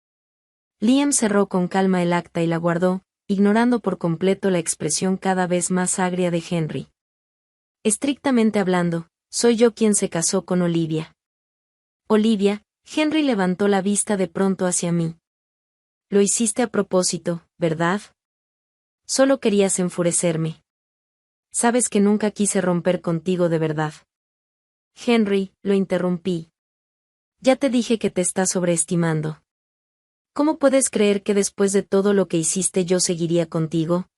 Liam cerró con calma el acta y la guardó, ignorando por completo la expresión cada vez más agria de Henry. Estrictamente hablando, soy yo quien se casó con Olivia. Olivia, Henry levantó la vista de pronto hacia mí. Lo hiciste a propósito, ¿verdad? Solo querías enfurecerme. Sabes que nunca quise romper contigo de verdad. Henry, lo interrumpí. Ya te dije que te estás sobreestimando. ¿Cómo puedes creer que después de todo lo que hiciste yo seguiría contigo?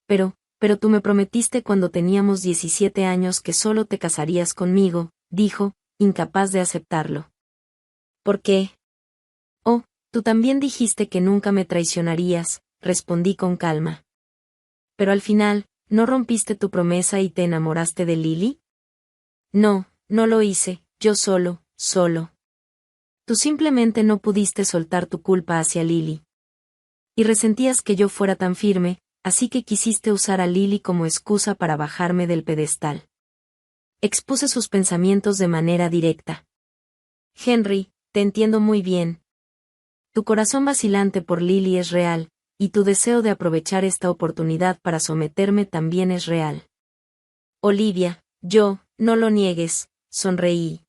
Pero tú me prometiste cuando teníamos 17 años que solo te casarías conmigo, dijo, incapaz de aceptarlo. ¿Por qué? Oh, tú también dijiste que nunca me traicionarías, respondí con calma. Pero al final, ¿no rompiste tu promesa y te enamoraste de Lily? No, no lo hice, yo solo. Tú simplemente no pudiste soltar tu culpa hacia Lily. Y resentías que yo fuera tan firme, así que quisiste usar a Lily como excusa para bajarme del pedestal. Expuse sus pensamientos de manera directa. Henry, te entiendo muy bien. Tu corazón vacilante por Lily es real, y tu deseo de aprovechar esta oportunidad para someterme también es real. Olivia, no lo niegues, sonreí.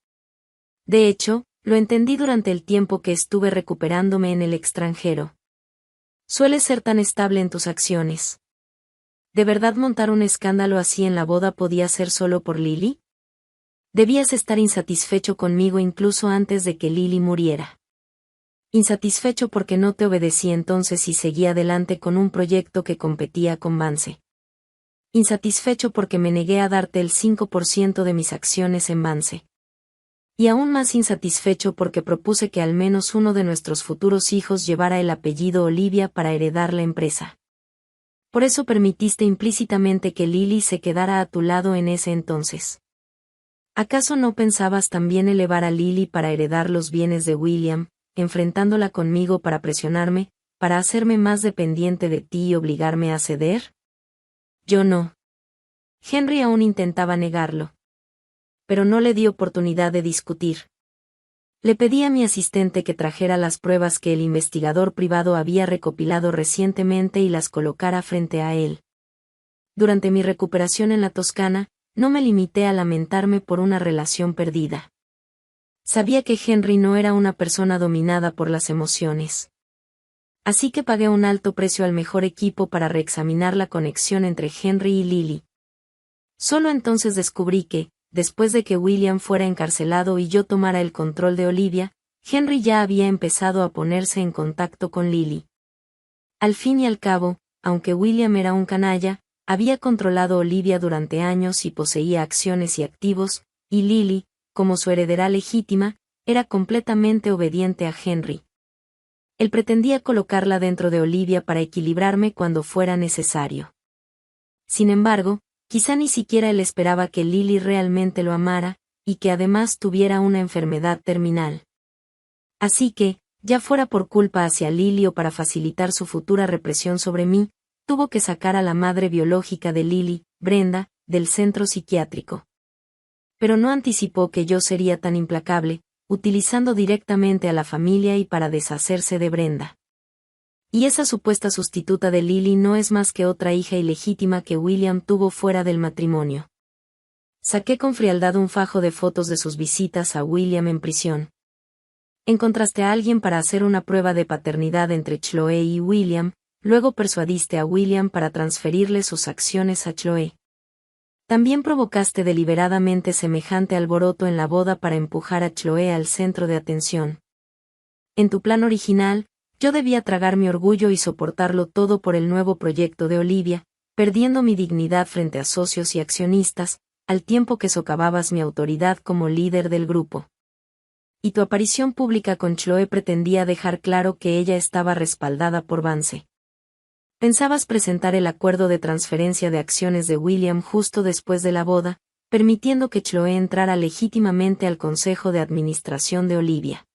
De hecho, lo entendí durante el tiempo que estuve recuperándome en el extranjero. Sueles ser tan estable en tus acciones. ¿De verdad montar un escándalo así en la boda podía ser solo por Lily? Debías estar insatisfecho conmigo incluso antes de que Lily muriera. Insatisfecho porque no te obedecí entonces y seguí adelante con un proyecto que competía con Vance. Insatisfecho porque me negué a darte el 5% de mis acciones en Vance. Y aún más insatisfecho porque propuse que al menos uno de nuestros futuros hijos llevara el apellido Olivia para heredar la empresa. Por eso permitiste implícitamente que Lily se quedara a tu lado en ese entonces. ¿Acaso no pensabas también elevar a Lily para heredar los bienes de William, enfrentándola conmigo para presionarme, para hacerme más dependiente de ti y obligarme a ceder? Yo no. Henry aún intentaba negarlo. Pero no le di oportunidad de discutir. Le pedí a mi asistente que trajera las pruebas que el investigador privado había recopilado recientemente y las colocara frente a él. Durante mi recuperación en la Toscana, no me limité a lamentarme por una relación perdida. Sabía que Henry no era una persona dominada por las emociones. Así que pagué un alto precio al mejor equipo para reexaminar la conexión entre Henry y Lily. Solo entonces descubrí que, después de que William fuera encarcelado y yo tomara el control de Olivia, Henry ya había empezado a ponerse en contacto con Lily. Al fin y al cabo, aunque William era un canalla, había controlado a Olivia durante años y poseía acciones y activos, y Lily, como su heredera legítima, era completamente obediente a Henry. Él pretendía colocarla dentro de Olivia para equilibrarme cuando fuera necesario. Sin embargo, quizá ni siquiera él esperaba que Lily realmente lo amara, y que además tuviera una enfermedad terminal. Así que, ya fuera por culpa hacia Lily o para facilitar su futura represión sobre mí, tuvo que sacar a la madre biológica de Lily, Brenda, del centro psiquiátrico. Pero no anticipó que yo sería tan implacable, utilizando directamente a la familia y para deshacerse de Brenda. Y esa supuesta sustituta de Lily no es más que otra hija ilegítima que William tuvo fuera del matrimonio. Saqué con frialdad un fajo de fotos de sus visitas a William en prisión. Encontraste a alguien para hacer una prueba de paternidad entre Chloe y William, luego persuadiste a William para transferirle sus acciones a Chloe. También provocaste deliberadamente semejante alboroto en la boda para empujar a Chloe al centro de atención. En tu plan original, yo debía tragar mi orgullo y soportarlo todo por el nuevo proyecto de Olivia, perdiendo mi dignidad frente a socios y accionistas, al tiempo que socavabas mi autoridad como líder del grupo. Y tu aparición pública con Chloe pretendía dejar claro que ella estaba respaldada por Vance. Pensabas presentar el acuerdo de transferencia de acciones de William justo después de la boda, permitiendo que Chloe entrara legítimamente al consejo de administración de Olivia.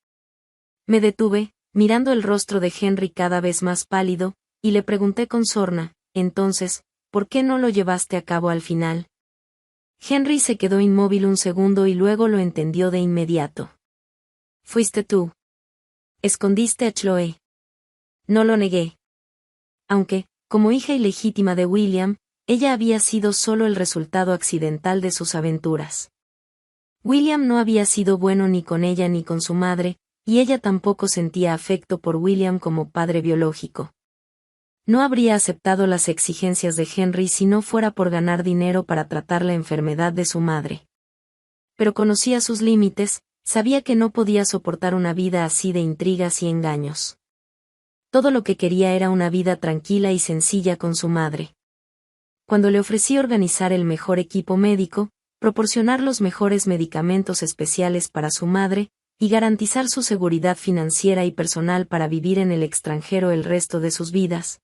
Me detuve, mirando el rostro de Henry cada vez más pálido, y le pregunté con sorna, entonces, ¿por qué no lo llevaste a cabo al final? Henry se quedó inmóvil un segundo y luego lo entendió de inmediato. Fuiste tú. Escondiste a Chloe. No lo negué. Aunque, como hija ilegítima de William, ella había sido solo el resultado accidental de sus aventuras. William no había sido bueno ni con ella ni con su madre, y ella tampoco sentía afecto por William como padre biológico. No habría aceptado las exigencias de Henry si no fuera por ganar dinero para tratar la enfermedad de su madre. Pero conocía sus límites, sabía que no podía soportar una vida así de intrigas y engaños. Todo lo que quería era una vida tranquila y sencilla con su madre. Cuando le ofrecí organizar el mejor equipo médico, proporcionar los mejores medicamentos especiales para su madre, y garantizar su seguridad financiera y personal para vivir en el extranjero el resto de sus vidas,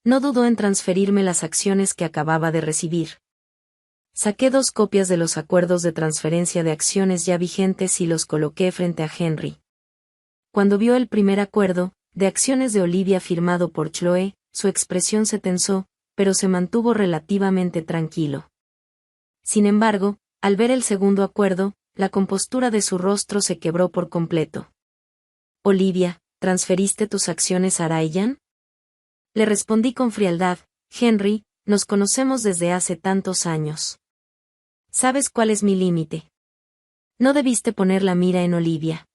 no dudó en transferirme las acciones que acababa de recibir. Saqué 2 copias de los acuerdos de transferencia de acciones ya vigentes y los coloqué frente a Henry. Cuando vio el primer acuerdo, de acciones de Olivia firmado por Chloe, su expresión se tensó, pero se mantuvo relativamente tranquilo. Sin embargo, al ver el segundo acuerdo, la compostura de su rostro se quebró por completo. Olivia, ¿transferiste tus acciones a Ryan? Le respondí con frialdad, Henry, nos conocemos desde hace tantos años. ¿Sabes cuál es mi límite? No debiste poner la mira en Olivia.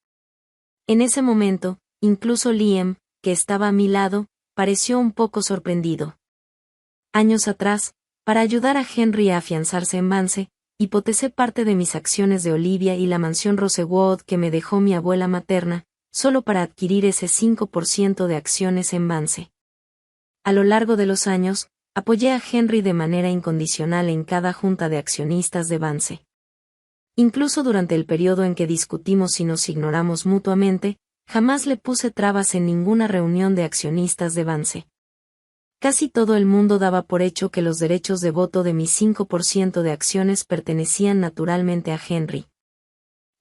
En ese momento, incluso Liam, que estaba a mi lado, pareció un poco sorprendido. Años atrás, para ayudar a Henry a afianzarse en Vance, hipotecé parte de mis acciones de Olivia y la mansión Rosewood que me dejó mi abuela materna, solo para adquirir ese 5% de acciones en Vance. A lo largo de los años, apoyé a Henry de manera incondicional en cada junta de accionistas de Vance. Incluso durante el periodo en que discutimos y nos ignoramos mutuamente, jamás le puse trabas en ninguna reunión de accionistas de Vance. Casi todo el mundo daba por hecho que los derechos de voto de mis 5% de acciones pertenecían naturalmente a Henry.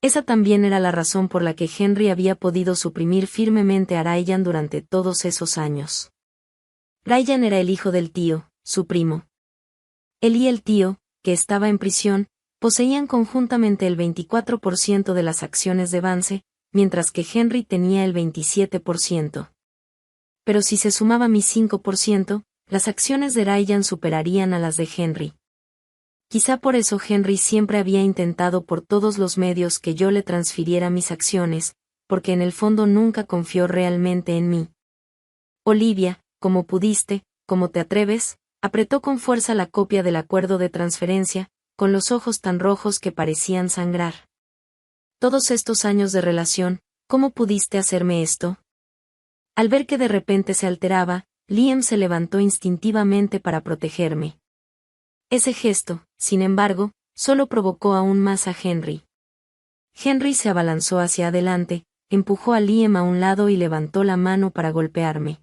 Esa también era la razón por la que Henry había podido suprimir firmemente a Ryan durante todos esos años. Ryan era el hijo del tío, su primo. Él y el tío, que estaba en prisión, poseían conjuntamente el 24% de las acciones de Vance, mientras que Henry tenía el 27%. Pero si se sumaba mi 5%, las acciones de Ryan superarían a las de Henry. Quizá por eso Henry siempre había intentado por todos los medios que yo le transfiriera mis acciones, porque en el fondo nunca confió realmente en mí. Olivia, como pudiste, como te atreves, apretó con fuerza la copia del acuerdo de transferencia, con los ojos tan rojos que parecían sangrar. Todos estos años de relación, ¿cómo pudiste hacerme esto? Al ver que de repente se alteraba, Liam se levantó instintivamente para protegerme. Ese gesto, sin embargo, solo provocó aún más a Henry. Henry se abalanzó hacia adelante, empujó a Liam a un lado y levantó la mano para golpearme.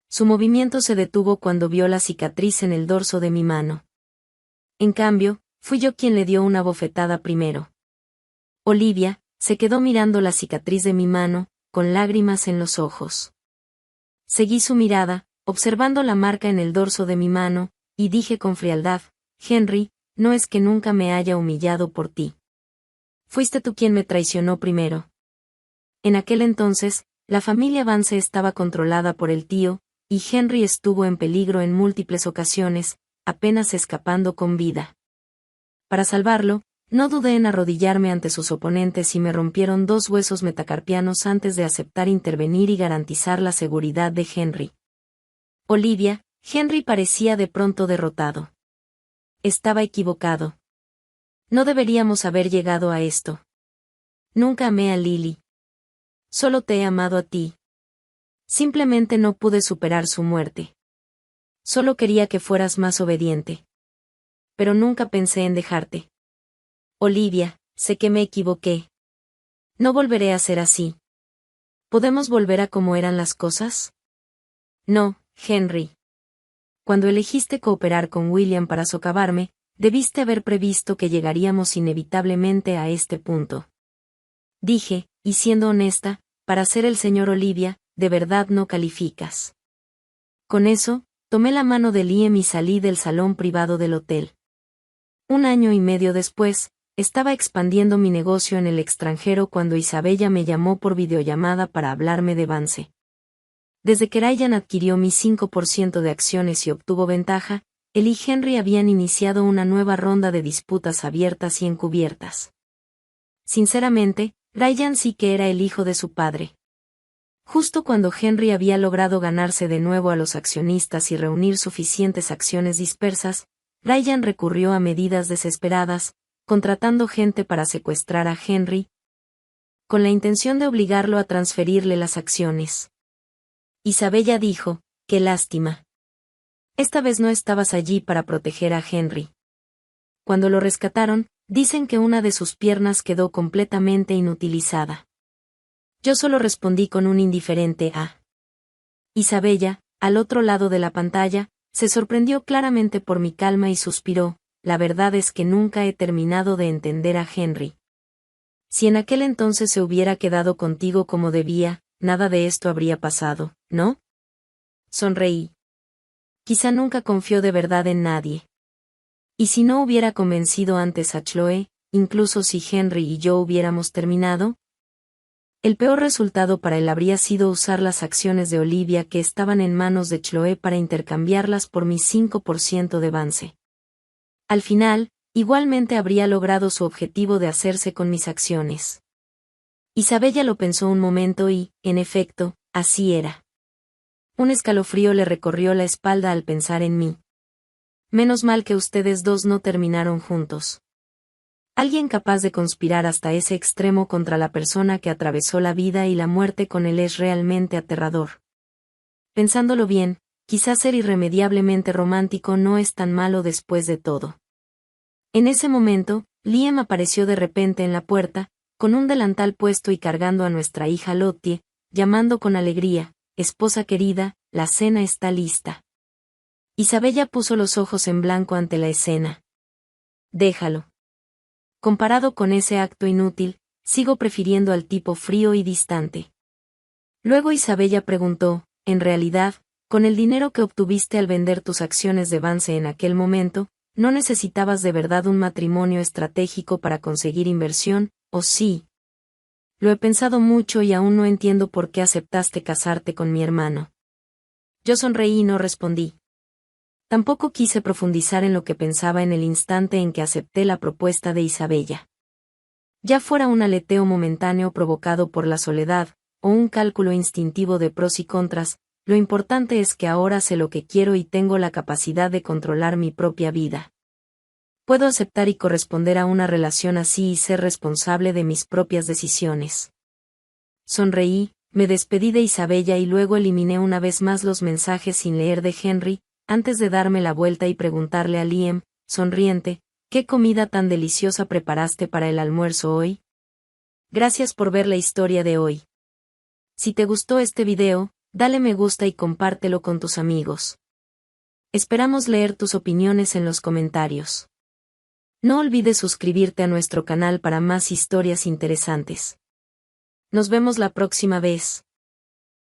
Su movimiento se detuvo cuando vio la cicatriz en el dorso de mi mano. En cambio, fui yo quien le dio una bofetada primero. Olivia se quedó mirando la cicatriz de mi mano, con lágrimas en los ojos. Seguí su mirada, observando la marca en el dorso de mi mano, y dije con frialdad: Henry, no es que nunca me haya humillado por ti. Fuiste tú quien me traicionó primero. En aquel entonces, la familia Vance estaba controlada por el tío, y Henry estuvo en peligro en múltiples ocasiones, apenas escapando con vida. Para salvarlo, no dudé en arrodillarme ante sus oponentes y me rompieron 2 huesos metacarpianos antes de aceptar intervenir y garantizar la seguridad de Henry. Olivia, Henry parecía de pronto derrotado. Estaba equivocado. No deberíamos haber llegado a esto. Nunca amé a Lily. Solo te he amado a ti. Simplemente no pude superar su muerte. Solo quería que fueras más obediente. Pero nunca pensé en dejarte. Olivia, sé que me equivoqué. No volveré a ser así. ¿Podemos volver a como eran las cosas? No, Henry. Cuando elegiste cooperar con William para socavarme, debiste haber previsto que llegaríamos inevitablemente a este punto. Dije, y siendo honesta, para ser el señor Olivia, de verdad no calificas. Con eso, tomé la mano de Liam y salí del salón privado del hotel. 1 año y medio después, estaba expandiendo mi negocio en el extranjero cuando Isabella me llamó por videollamada para hablarme de Vance. Desde que Ryan adquirió mi 5% de acciones y obtuvo ventaja, él y Henry habían iniciado una nueva ronda de disputas abiertas y encubiertas. Sinceramente, Ryan sí que era el hijo de su padre. Justo cuando Henry había logrado ganarse de nuevo a los accionistas y reunir suficientes acciones dispersas, Ryan recurrió a medidas desesperadas, contratando gente para secuestrar a Henry, con la intención de obligarlo a transferirle las acciones. Isabella dijo: «Qué lástima. Esta vez no estabas allí para proteger a Henry». Cuando lo rescataron, dicen que una de sus piernas quedó completamente inutilizada. Yo solo respondí con un indiferente «ah». Isabella, al otro lado de la pantalla, se sorprendió claramente por mi calma y suspiró: «La verdad es que nunca he terminado de entender a Henry. Si en aquel entonces se hubiera quedado contigo como debía, nada de esto habría pasado, ¿no?». Sonreí. Quizá nunca confió de verdad en nadie. ¿Y si no hubiera convencido antes a Chloe, incluso si Henry y yo hubiéramos terminado? El peor resultado para él habría sido usar las acciones de Olivia que estaban en manos de Chloe para intercambiarlas por mi 5% de Vance. Al final, igualmente habría logrado su objetivo de hacerse con mis acciones. Isabella lo pensó un momento y, en efecto, así era. Un escalofrío le recorrió la espalda al pensar en mí. Menos mal que ustedes dos no terminaron juntos. Alguien capaz de conspirar hasta ese extremo contra la persona que atravesó la vida y la muerte con él es realmente aterrador. Pensándolo bien, quizás ser irremediablemente romántico no es tan malo después de todo. En ese momento, Liam apareció de repente en la puerta, con un delantal puesto y cargando a nuestra hija Lottie, llamando con alegría: «Esposa querida, la cena está lista». Isabella puso los ojos en blanco ante la escena. «Déjalo. Comparado con ese acto inútil, sigo prefiriendo al tipo frío y distante». Luego Isabella preguntó: «En realidad, con el dinero que obtuviste al vender tus acciones de Vance en aquel momento, ¿no necesitabas de verdad un matrimonio estratégico para conseguir inversión, o sí?». «Lo he pensado mucho y aún no entiendo por qué aceptaste casarte con mi hermano». Yo sonreí y no respondí. Tampoco quise profundizar en lo que pensaba en el instante en que acepté la propuesta de Isabella. Ya fuera un aleteo momentáneo provocado por la soledad, o un cálculo instintivo de pros y contras, lo importante es que ahora sé lo que quiero y tengo la capacidad de controlar mi propia vida. Puedo aceptar y corresponder a una relación así y ser responsable de mis propias decisiones. Sonreí, me despedí de Isabella y luego eliminé una vez más los mensajes sin leer de Henry, antes de darme la vuelta y preguntarle a Liam, sonriente: «¿Qué comida tan deliciosa preparaste para el almuerzo hoy?». Gracias por ver la historia de hoy. Si te gustó este video, dale me gusta y compártelo con tus amigos. Esperamos leer tus opiniones en los comentarios. No olvides suscribirte a nuestro canal para más historias interesantes. Nos vemos la próxima vez.